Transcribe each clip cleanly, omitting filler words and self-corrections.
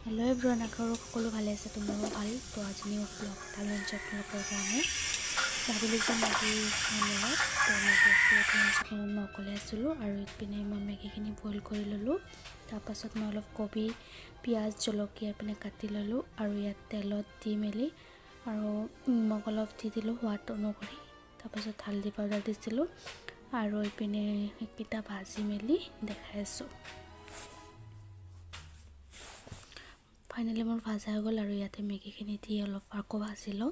Hello' everyone, আশা কৰোঁ সকলো ভালে আছে, তোমাৰো ভাল। তো আজি নিউ ব্লগ এটা লঞ্চ আপোনালোকৰ কাৰণে ভাবিলোঁ যে মেগী খাম অলপ। তো মেগী মই অকলে আছিলোঁ আৰু ইপিনে মই মেগীখিনি বইল কৰি ল'লোঁ। তাৰপাছত মই অলপ কবি, পিঁয়াজ, জলকীয়া ইপিনে কাটি ল'লোঁ আৰু ইয়াত তেলত দি মেলি আৰু নিমখ অলপ দি দিলোঁ সোৱাদ অনুসৰি। তাৰপাছত হালধি পাউডাৰ দিছিলোঁ আৰু ইপিনে সেইকেইটা ভাজি মেলি দেখাই আছোঁ। ফাইনেলি মোৰ ভাজা হৈ গ'ল আৰু ইয়াতে মেগীখিনি দি অলপ আকৌ ভাজি লওঁ।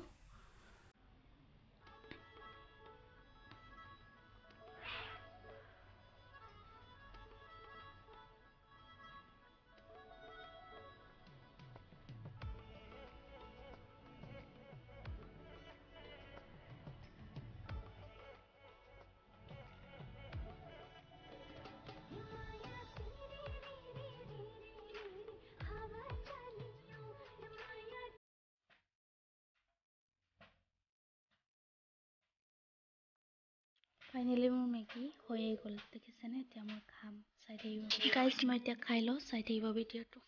ফাইনেলি মোৰ মেগী হৈয়ে গ'ল, দেখিছেনে? এতিয়া মই খাম, চাই থাকিব গাইজ। মই এতিয়া খাই লওঁ, চাই থাকিব ভিডিঅ'টো।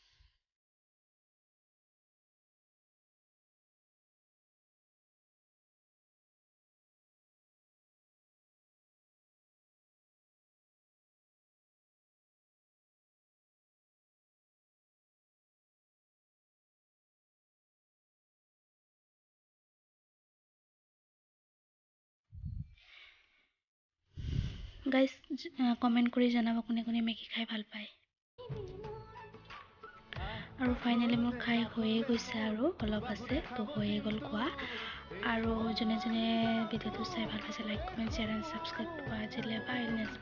গাইজ কমেণ্ট কৰি জনাব কোনে কোনে মেগী খাই ভাল পায়। আৰু ফাইনেলি মোৰ খাই হৈয়ে গৈছে আৰু অলপ আছে, তো হৈয়ে গ'ল খোৱা। আৰু যোনে যোনে ভিডিঅ'টো চাই ভাল পাইছে, like comment share and subscribe আজিলৈ বাই। নেক্সট